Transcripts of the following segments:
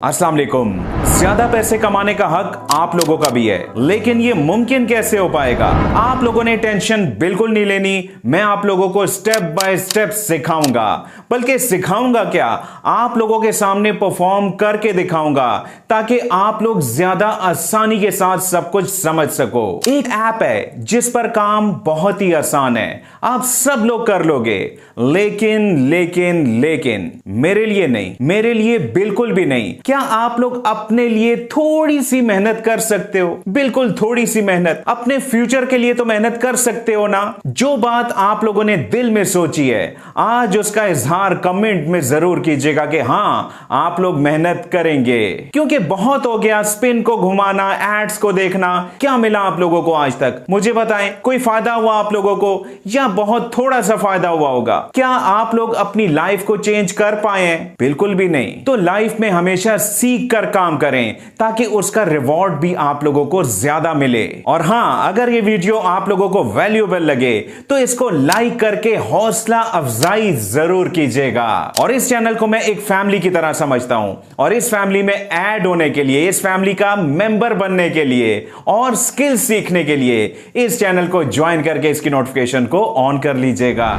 अस्सलाम वालेकुम। ज्यादा पैसे कमाने का हक आप लोगों का भी है, लेकिन ये मुमकिन कैसे हो पाएगा? आप लोगों ने टेंशन बिल्कुल नहीं लेनी। मैं आप लोगों को स्टेप बाय स्टेप सिखाऊंगा, बल्कि सिखाऊंगा क्या, आप लोगों के सामने परफॉर्म करके दिखाऊंगा ताकि आप लोग ज्यादा आसानी के साथ सब कुछ समझ सको। एक ऐप है जिस पर काम बहुत ही आसान है, आप सब लोग कर लोगे, लेकिन लेकिन लेकिन मेरे लिए नहीं, मेरे लिए बिल्कुल भी नहीं। क्या आप लोग अपने लिए थोड़ी सी मेहनत कर सकते हो? बिल्कुल थोड़ी सी मेहनत, अपने फ्यूचर के लिए तो मेहनत कर सकते हो ना। जो बात आप लोगों ने दिल में सोची है, आज उसका इजहार कमेंट में जरूर कीजिएगा कि हां आप लोग मेहनत करेंगे, क्योंकि बहुत हो गया स्पिन को घुमाना, एड्स को देखना। क्या मिला आप लोगों को आज तक? मुझे बताएं, कोई फायदा हुआ आप लोगों को या बहुत थोड़ा सा फायदा हुआ होगा? क्या आप लोग अपनी लाइफ को चेंज कर पाए हैं? बिल्कुल भी नहीं। तो लाइफ में हमेशा सीख कर काम करें ताकि उसका रिवॉर्ड भी आप लोगों को ज्यादा मिले। और हां, अगर ये वीडियो आप लोगों को वैल्यूएबल लगे तो इसको लाइक करके हौसला अफजाई जरूर कीजिएगा। और इस चैनल को मैं एक फैमिली की तरह समझता हूं, और इस फैमिली में ऐड होने के लिए, इस फैमिली का मेंबर बनने के लिए और स्किल सीखने के लिए इस चैनल को ज्वाइन करके इसकी नोटिफिकेशन को ऑन कर लीजिएगा।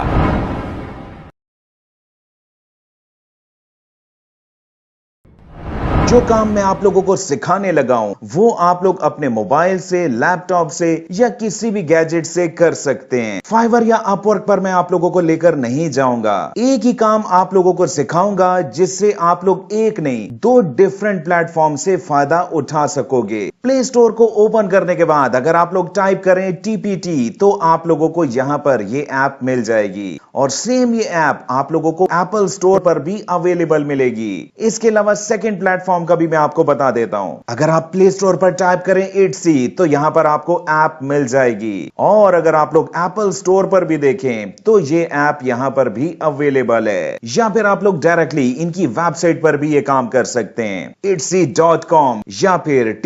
जो काम मैं आप लोगों को सिखाने लगा हूं वो आप लोग अपने मोबाइल से, लैपटॉप से या किसी भी गैजेट से कर सकते हैं। फाइवर या अपवर्क पर मैं आप लोगों को लेकर नहीं जाऊंगा। एक ही काम आप लोगों को सिखाऊंगा जिससे आप लोग एक नहीं, दो डिफरेंट प्लेटफॉर्म से फायदा उठा सकोगे। प्ले स्टोर को ओपन करने के बाद अगर आप लोग टाइप करें टीपीटी तो आप लोगों को यहां पर ये ऐप मिल जाएगी, और सेम ये ऐप आप लोगों को एप्पल स्टोर पर भी अवेलेबल मिलेगी। इसके अलावा सेकंड प्लेटफॉर्म का भी मैं आपको बता देता हूं। अगर आप प्ले स्टोर पर टाइप करें इट्सी तो यहां पर आपको ऐप मिल जाएगी, और अगर आप लोग एप्पल स्टोर पर भी देखें तो ये ऐप यहां पर भी अवेलेबल है, या फिर आप लोग डायरेक्टली इनकी वेबसाइट पर भी ये काम कर सकते हैं, itzy.com या फिर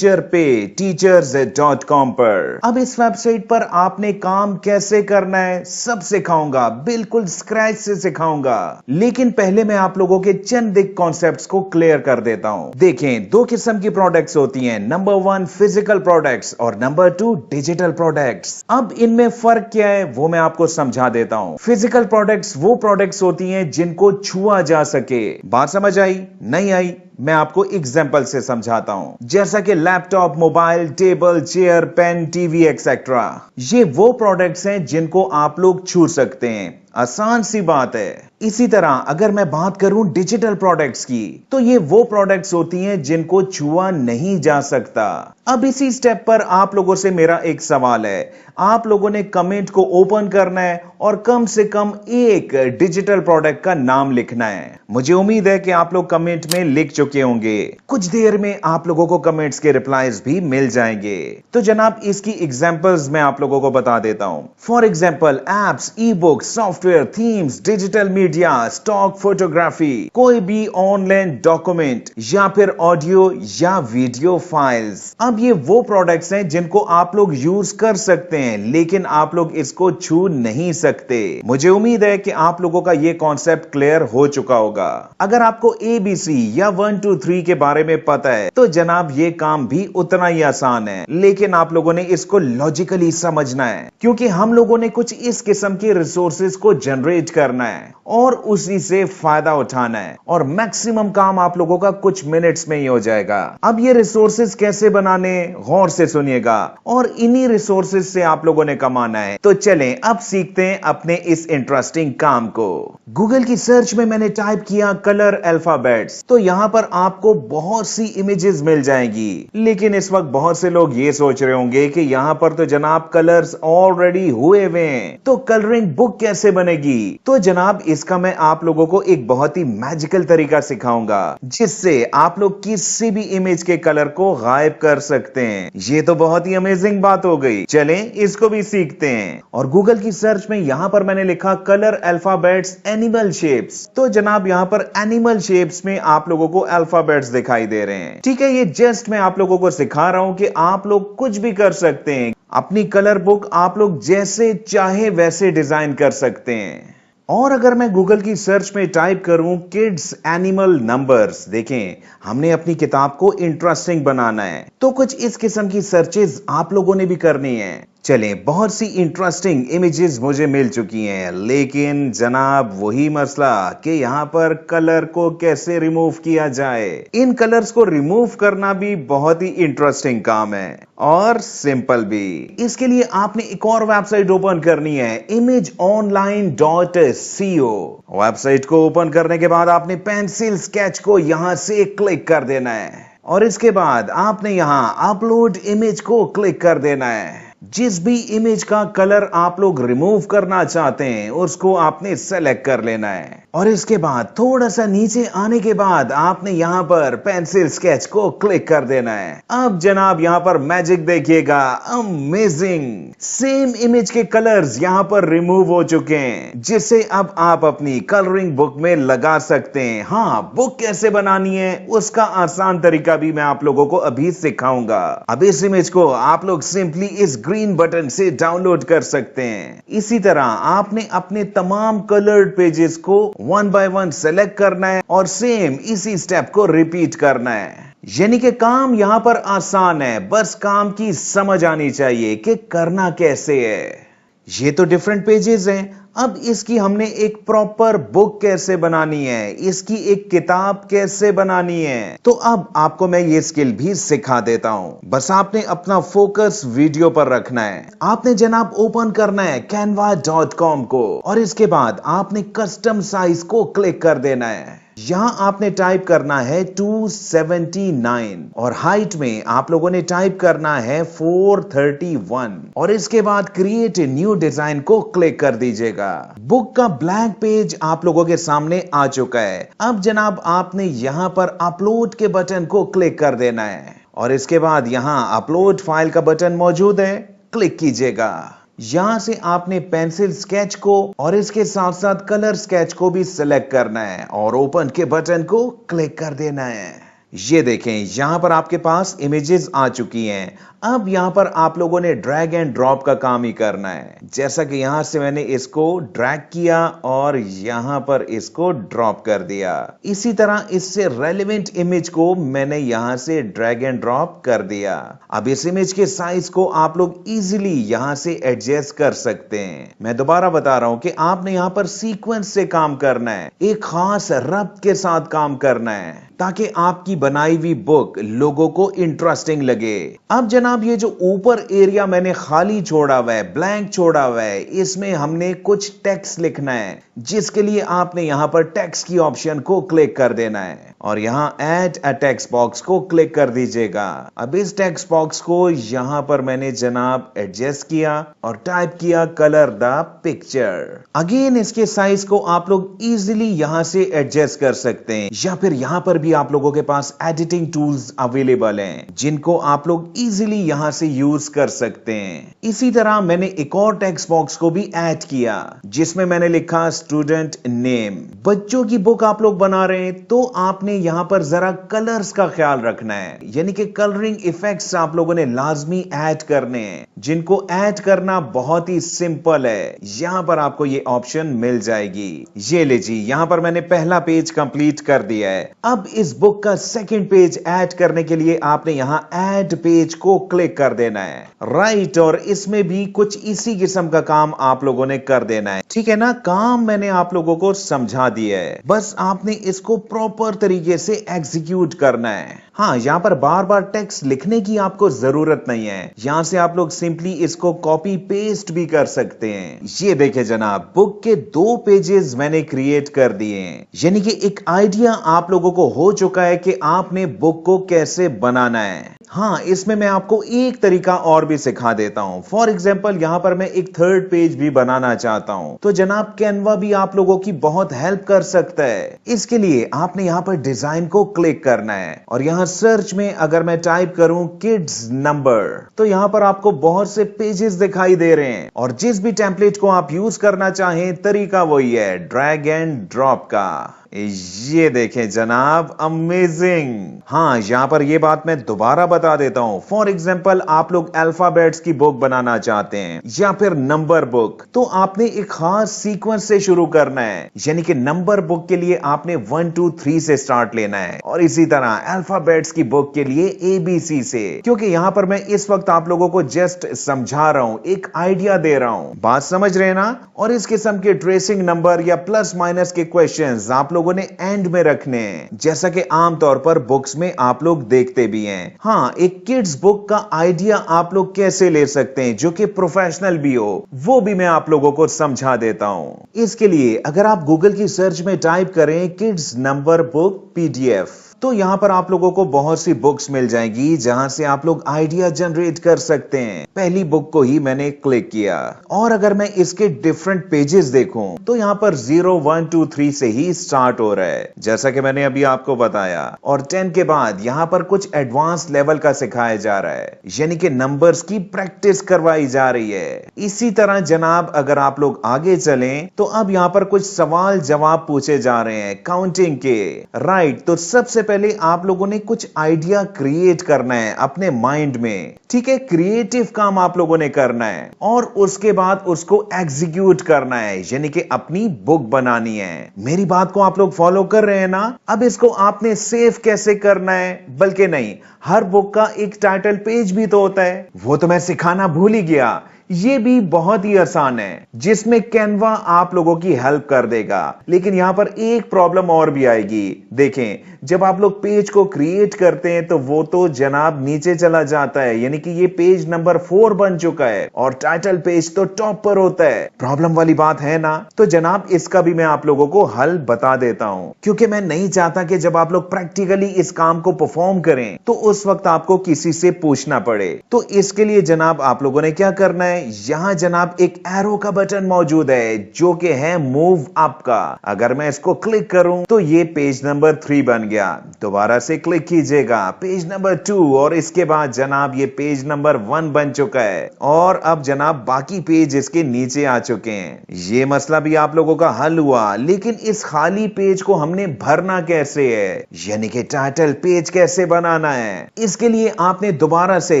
teachers.com पर। अब इस वेबसाइट पर आपने काम कैसे करना है सब सिखाऊंगा, बिल्कुल स्क्रैच से सिखाऊंगा। लेकिन पहले मैं आप लोगों के चंद एक कॉन्सेप्ट्स को क्लियर कर देता हूं। देखें, दो किस्म की प्रोडक्ट्स होती हैं, नंबर 1 फिजिकल प्रोडक्ट्स और नंबर 2 डिजिटल प्रोडक्ट्स। अब इनमें फर्क क्या है वो मैं आपको समझा देता हूं। फिजिकल प्रोडक्ट्स वो प्रोडक्ट्स होती हैं जिनको छुआ जा सके। बात समझ आई? नहीं आई? मैं आपको एग्जाम्पल से समझाता हूं। जैसा कि laptop, mobile, table, chair, pen, TV etcetera, ये वो प्रोडक्ट्स हैं जिनको आप लोग छू सकते हैं। आसान सी बात है। इसी तरह अगर मैं बात करूं डिजिटल प्रोडक्ट्स की, तो ये वो प्रोडक्ट्स होती हैं जिनको छुआ नहीं जा सकता। अब इसी स्टेप पर आप लोगों से मेरा एक सवाल है। आप लोगों ने कमेंट को ओपन करना है और कम से कम एक डिजिटल प्रोडक्ट का नाम लिखना है। मुझे उम्मीद है कि आप लोग कमेंट में लिख चुके होंगे। कुछ देर में आप लोगों को कमेंट्स के रिप्लाईज भी मिल जाएंगे। तो जनाब, इसकी एग्जांपल्स मैं आप लोगों को बता देता हूं। For example, apps, E book, software, themes, digital media, stock photography, कोई भी ऑनलाइन डॉक्यूमेंट या फिर ऑडियो या वीडियो फाइल्स। अब ये वो प्रोडक्ट्स हैं जिनको आप लोग यूज कर सकते हैं, लेकिन आप लोग इसको छू नहीं सकते। मुझे उम्मीद है कि आप लोगों का ये कॉन्सेप्ट क्लियर हो चुका होगा। अगर आपको ABC या 1 2 3 के बारे में पता है तो जनाब ये काम भी उतना ही आसान है, लेकिन आप लोगों ने इसको लॉजिकली समझना है, क्योंकि हम लोगों ने कुछ इस किस्म के रिसोर्सेज को जनरेट करना है और उसी से फायदा उठाना है, और मैक्सिमम काम आप लोगों का कुछ मिनट्स में ही हो जाएगा। अब ये रिसोर्सेज कैसे बनाने, गौर से सुनिएगा, और इन्हीं रिसोर्सेज से आप लोगों ने कमाना है। तो चलें अब सीखते हैं अपने इस इंटरेस्टिंग काम को। गूगल की सर्च में मैंने टाइप किया कलर अल्फाबेट्स, तो यहां पर आपको बहुत सी इमेजेस मिल जाएंगी। लेकिन इस वक्त बहुत से लोग ये सोच रहे होंगे कि यहां पर तो जनाब कलर्स ऑलरेडी हुए हुए हैं, तो कलरिंग बुक कैसे बनेगी? तो जनाब, इसका मैं आप लोगों को एक बहुत ही मैजिकल तरीका सिखाऊंगा जिससे आप लोग किसी भी इमेज के कलर को गायब कर सकते हैं। ये तो बहुत ही अमेजिंग बात हो गई। चलें इसको भी सीखते हैं। और गूगल की सर्च में यहां पर मैंने लिखा कलर अल्फाबेट्स एनिमल शेप्स, तो जनाब यहां पर एनिमल शेप्स में आप लोगों को अल्फाबेट्स दिखाई दे रहे हैं। ठीक है, ये जस्ट मैं आप लोगों को सिखा रहा हूं कि आप लोग कुछ भी कर सकते हैं। अपनी कलर बुक आप लोग जैसे चाहे वैसे डिजाइन कर सकते हैं। और अगर मैं गूगल की सर्च में टाइप करूं किड्स एनिमल नंबर्स, देखें हमने अपनी किताब को इंटरेस्टिंग बनाना है तो कुछ इस किस्म की सर्चेस आप लोगों ने भी करनी है। चलें, बहुत सी इंटरेस्टिंग इमेजेस मुझे मिल चुकी हैं, लेकिन जनाब वही मसला कि यहाँ पर कलर को कैसे रिमूव किया जाए। इन कलर्स को रिमूव करना भी बहुत ही इंटरेस्टिंग काम है और सिंपल भी। इसके लिए आपने एक और वेबसाइट ओपन करनी है, imageonline.co। वेबसाइट को ओपन करने के बाद आपने पेंसिल स्केच को यहां से क्लिक कर देना है और इसके बाद आपने यहां अपलोड इमेज को क्लिक कर देना है। जिस भी इमेज का कलर आप लोग रिमूव करना चाहते हैं उसको आपने सेलेक्ट कर लेना है और इसके बाद थोड़ा सा नीचे आने के बाद आपने यहाँ पर पेंसिल स्केच को क्लिक कर देना है। अब जनाब यहाँ पर मैजिक देखिएगा, अमेजिंग। सेम इमेज के कलर्स यहाँ पर रिमूव हो चुके हैं, जिससे अब आप अपनी कलरिंग बुक में लगा सकते हैं। हाँ, बुक कैसे बनानी है उसका आसान तरीका भी मैं आप लोगों को अभी सिखाऊंगा। अब इस इमेज को आप लोग सिंपली इस ग्रीन बटन से डाउनलोड कर सकते हैं। इसी तरह आपने अपने तमाम कलर्ड पेजेस को वन बाय वन सेलेक्ट करना है और सेम इसी स्टेप को रिपीट करना है। यानी कि काम यहां पर आसान है, बस काम की समझ आनी चाहिए कि करना कैसे है। ये तो डिफरेंट पेजेस हैं, अब इसकी हमने एक प्रॉपर बुक कैसे बनानी है, इसकी एक किताब कैसे बनानी है, तो अब आपको मैं ये स्किल भी सिखा देता हूं। बस आपने अपना फोकस वीडियो पर रखना है। आपने जनाब ओपन करना है canva.com को और इसके बाद आपने कस्टम साइज को क्लिक कर देना है। यहां आपने टाइप करना है 279 और हाइट में आप लोगों ने टाइप करना है 431 और इसके बाद क्रिएट ए न्यू डिजाइन को क्लिक कर दीजिएगा। बुक का ब्लैंक पेज आप लोगों के सामने आ चुका है। अब जनाब आपने यहां पर अपलोड के बटन को क्लिक कर देना है और इसके बाद यहां अपलोड फाइल का बटन मौजूद है, क्लिक कीजिएगा। यहां से आपने पेंसिल स्केच को और इसके साथ साथ कलर स्केच को भी सिलेक्ट करना है और ओपन के बटन को क्लिक कर देना है। ये देखें यहां पर आपके पास इमेजेस आ चुकी हैं। अब यहां पर आप लोगों ने ड्रैग एंड ड्रॉप का काम ही करना है। जैसा कि यहां से मैंने इसको ड्रैग किया और यहां पर इसको ड्रॉप कर दिया। इसी तरह इससे रेलेवेंट इमेज को मैंने यहां से ड्रैग एंड ड्रॉप कर दिया। अब इस इमेज के साइज को आप लोग इजीली यहां से एडजस्ट कर सकते हैं। मैं दोबारा बता रहा हूं कि आपने यहां पर सीक्वेंस से काम करना है, एक खास रब्त के साथ काम करना है ताकि आपकी बनाई हुई बुक लोगों को इंटरेस्टिंग लगे। अब जनाब ये जो ऊपर एरिया मैंने खाली छोड़ा हुआ है, ब्लैंक छोड़ा हुआ है, इसमें हमने कुछ टेक्स्ट लिखना है, जिसके लिए आपने यहां पर टेक्स्ट की ऑप्शन को क्लिक कर देना है और यहां ऐड अ टेक्स्ट बॉक्स को क्लिक कर दीजिएगा। अब इस टेक्स्ट बॉक्स को यहां पर मैंने जनाब एडजस्ट किया और टाइप किया कलर द पिक्चर। अगेन इसके साइज को आप लोग इजीली यहां से एडजस्ट कर सकते हैं या फिर यहां पर भी आप लोगों के पास एडिटिंग टूल्स अवेलेबल हैं जिनको आप लोग इजीली यहां से यूज कर सकते हैं। इसी तरह मैंने एक और टेक्स्ट बॉक्स को भी ऐड किया जिसमें मैंने लिखा स्टूडेंट नेम। बच्चों की बुक आप लोग बना रहे हैं तो आपने यहां पर जरा कलर्स का ख्याल रखना है, यानी कि कलरिंग इफेक्ट्स आप लोगों ने लाजमी ऐड करने हैं, जिनको ऐड करना बहुत ही सिंपल है। यहां पर आपको ये ऑप्शन मिल जाएगी। ये ले जी, यहां पर मैंने पहला पेज कंप्लीट कर दिया है। अब इस बुक का सेकंड पेज ऐड करने के लिए आपने यहां ऐड पेज को क्लिक कर देना है, राइट। और इसमें भी कुछ इसी किस्म का काम आप लोगों ने कर देना है, ठीक है ना। काम मैंने आप लोगों को समझा दिया है, बस आपने इसको प्रॉपर तरीके से एग्जीक्यूट करना है। हाँ, यहाँ पर बार बार टेक्स्ट लिखने की आपको जरूरत नहीं है, यहाँ से आप लोग सिंपली इसको कॉपी पेस्ट भी कर सकते हैं। ये देखे जनाब, बुक के 2 पेजेस मैंने क्रिएट कर दिए हैं, यानी कि एक आइडिया आप लोगों को हो चुका है कि आपने बुक को कैसे बनाना है। हाँ, इसमें मैं आपको एक तरीका और भी सिखा देता हूं। फॉर एग्जाम्पल यहाँ पर मैं एक थर्ड पेज भी बनाना चाहता हूं, तो जनाब कैनवा भी आप लोगों की बहुत हेल्प कर सकता है। इसके लिए आपने यहाँ पर डिजाइन को क्लिक करना है और यहाँ सर्च में अगर मैं टाइप करूं किड्स नंबर, तो यहाँ पर आपको बहुत से पेजेस दिखाई दे रहे हैं और जिस भी टेम्पलेट को आप यूज करना चाहें तरीका वही है, ड्रैग एंड ड्रॉप का। ये देखें जनाब, अमेजिंग। हाँ, यहाँ पर ये बात मैं दोबारा बता देता हूँ। फॉर एग्जाम्पल, आप लोग अल्फाबेट्स की बुक बनाना चाहते हैं या फिर नंबर बुक, तो आपने एक खास सीक्वेंस से शुरू करना है। यानी कि नंबर बुक के लिए आपने 1 2 3 से स्टार्ट लेना है, और इसी तरह अल्फाबेट्स की बुक के लिए ABC से। क्योंकि यहाँ पर मैं इस वक्त आप लोगों को जस्ट समझा रहा हूँ, एक आइडिया दे रहा हूँ। बात समझ रहे हैं ना? और इस किस्म के ट्रेसिंग नंबर या प्लस माइनस के क्वेश्चंस आप लोगों ने एंड में रखने हैं, जैसा कि आमतौर पर बुक्स में आप लोग देखते भी हैं। हाँ, एक किड्स बुक का आइडिया आप लोग कैसे ले सकते हैं जो कि प्रोफेशनल भी हो, वो भी मैं आप लोगों को समझा देता हूं। इसके लिए अगर आप गूगल की सर्च में टाइप करें किड्स नंबर बुक PDF, तो यहां पर आप लोगों को बहुत सी बुक्स मिल जाएंगी जहां से आप लोग आइडिया जनरेट कर सकते हैं। पहली बुक को ही मैंने क्लिक किया, और अगर मैं इसके डिफरेंट पेजेस देखूं तो यहां पर 0 1 2 3 से ही स्टार्ट हो रहा है, जैसा कि मैंने अभी आपको बताया। और 10 के बाद यहां पर कुछ एडवांस लेवल का सिखाया जा रहा है, यानी कि नंबर्स की प्रैक्टिस करवाई जा रही है। इसी तरह जनाब, अगर आप लोग आगे चलें तो अब यहां पर कुछ सवाल जवाब पूछे जा रहे हैं काउंटिंग के। राइट, तो सबसे पहले आप लोगों ने कुछ आइडिया क्रिएट करना है अपने माइंड में। ठीक है, क्रिएटिव काम आप लोगों ने करना है, और उसके बाद उसको एग्जीक्यूट करना है, यानी कि अपनी बुक बनानी है। मेरी बात को आप लोग फॉलो कर रहे हैं ना? अब इसको आपने सेव कैसे करना है, बल्कि नहीं, हर बुक का एक टाइटल पेज भी तो होता है, वो तो मैं सिखाना भूल ही गया। ये भी बहुत ही आसान है, जिसमें कैनवा आप लोगों की हेल्प कर देगा। लेकिन यहां पर एक प्रॉब्लम और भी आएगी। देखें, जब आप लोग पेज को क्रिएट करते हैं तो वो तो जनाब नीचे चला जाता है, यानी कि ये पेज नंबर 4 बन चुका है, और टाइटल पेज तो टॉप पर होता है। प्रॉब्लम वाली बात है ना? तो जनाब, इसका भी मैं आप लोगों को हल बता देता हूं, क्योंकि मैं नहीं चाहता कि जब आप लोग प्रैक्टिकली इस काम को परफॉर्म करें तो उस वक्त आपको किसी से पूछना पड़े। तो इसके लिए जनाब आप लोगों ने क्या करना है, यहां जनाब एक एरो का बटन मौजूद है जो कि है मूव अप का। अगर मैं इसको क्लिक करूं तो ये पेज नंबर 3 बन गया। दोबारा से क्लिक कीजिएगा, पेज नंबर 2, और इसके बाद जनाब ये पेज नंबर 1 बन चुका है, और अब जनाब बाकी पेज इसके नीचे आ चुके हैं। ये मसला भी आप लोगों का हल हुआ। लेकिन इस खाली पेज को हमने भरना कैसे है, यानी कि टाइटल पेज कैसे बनाना है? इसके लिए आपने दोबारा से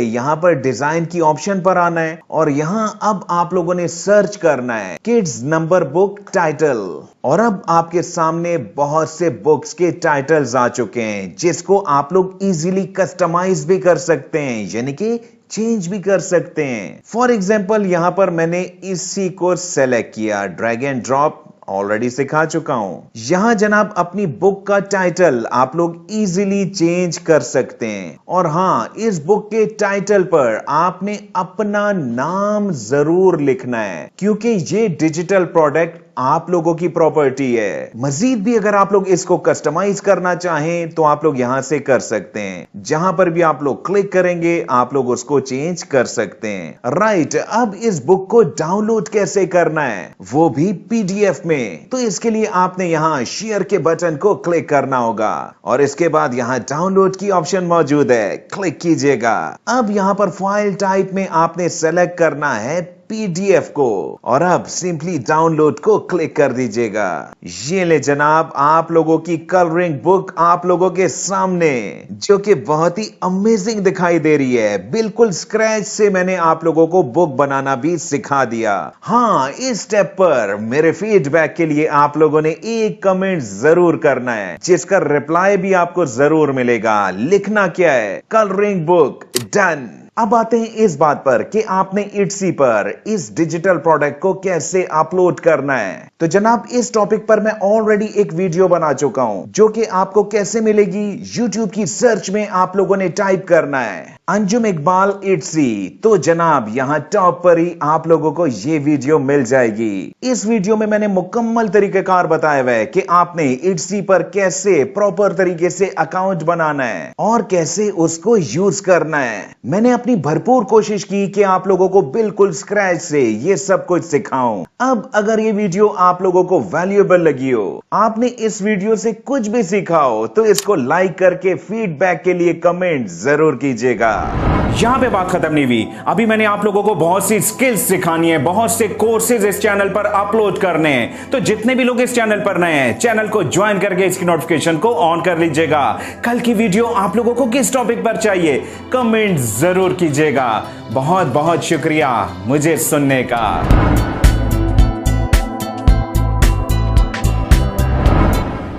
यहां पर डिजाइन की ऑप्शन पर आना है, और यहां अब आप लोगों ने सर्च करना है किड्स नंबर बुक टाइटल। और अब आपके सामने बहुत से बुक्स के टाइटल्स आ चुके हैं, जिसको आप लोग इजीली कस्टमाइज भी कर सकते हैं, यानी कि चेंज भी कर सकते हैं। फॉर एग्जाम्पल, यहां पर मैंने इसी को सेलेक्ट किया, ड्रैग एंड ड्रॉप ऑलरेडी सिखा चुका हूं। यहां जनाब अपनी बुक का टाइटल आप लोग इजीली चेंज कर सकते हैं। और हां, इस बुक के टाइटल पर आपने अपना नाम जरूर लिखना है, क्योंकि ये डिजिटल प्रोडक्ट आप लोगों की प्रॉपर्टी है। मजीद भी अगर आप लोग इसको कस्टमाइज करना चाहें तो आप लोग यहां से कर सकते हैं। जहां पर भी आप लोग क्लिक करेंगे आप लोग उसको चेंज कर सकते हैं। राइट, अब इस बुक को डाउनलोड कैसे करना है, वो भी PDF में? तो इसके लिए आपने यहां शेयर के बटन को क्लिक करना होगा, और इसके बाद यहां डाउनलोड की ऑप्शन मौजूद है, क्लिक कीजिएगा। अब यहां पर फाइल टाइप में आपने सेलेक्ट करना है PDF को, और अब सिंपली डाउनलोड को क्लिक कर दीजिएगा। ये ले जनाब आप लोगों की कलरिंग बुक आप लोगों के सामने, जो कि बहुत ही अमेजिंग दिखाई दे रही है। बिल्कुल स्क्रैच से मैंने आप लोगों को बुक बनाना भी सिखा दिया। हाँ, इस स्टेप पर मेरे फीडबैक के लिए आप लोगों ने एक कमेंट जरूर करना है, जिसका रिप्लाई भी आपको जरूर मिलेगा। लिखना क्या है, कलरिंग बुक डन। अब आते हैं इस बात पर कि आपने Etsy पर इस डिजिटल प्रोडक्ट को कैसे अपलोड करना है। तो जनाब, इस टॉपिक पर मैं ऑलरेडी एक वीडियो बना चुका हूं, जो कि आपको कैसे मिलेगी, YouTube की सर्च में आप लोगों ने टाइप करना है अंजुम इकबाल Etsy, तो जनाब यहां टॉप पर ही आप लोगों को ये वीडियो मिल जाएगी। इस वीडियो में मैंने मुकम्मल तरीकेकार बताया हुआ है कि आपने Etsy पर कैसे प्रॉपर तरीके से अकाउंट बनाना है और कैसे उसको यूज करना है। मैंने अपनी भरपूर कोशिश की कि आप लोगों को बिल्कुल स्क्रैच से ये सब कुछ सिखाऊं। अब अगर ये वीडियो आप लोगों को वैल्यूएबल लगी हो, आपने इस वीडियो से कुछ भी सीखा हो, तो इसको लाइक करके फीडबैक के लिए कमेंट जरूर कीजिएगा। यहां पे बात खत्म नहीं हुई। अभी मैंने आप लोगों को बहुत सी स्किल्स सिखानी है, बहुत से कोर्सेज इस चैनल पर अपलोड करने हैं। तो जितने भी लोग इस चैनल पर नए हैं, चैनल को ज्वाइन करके इसकी नोटिफिकेशन को ऑन कर लीजिएगा। कल की वीडियो आप लोगों को किस टॉपिक पर चाहिए, कमेंट जरूर कीजिएगा। बहुत बहुत शुक्रिया मुझे सुनने का।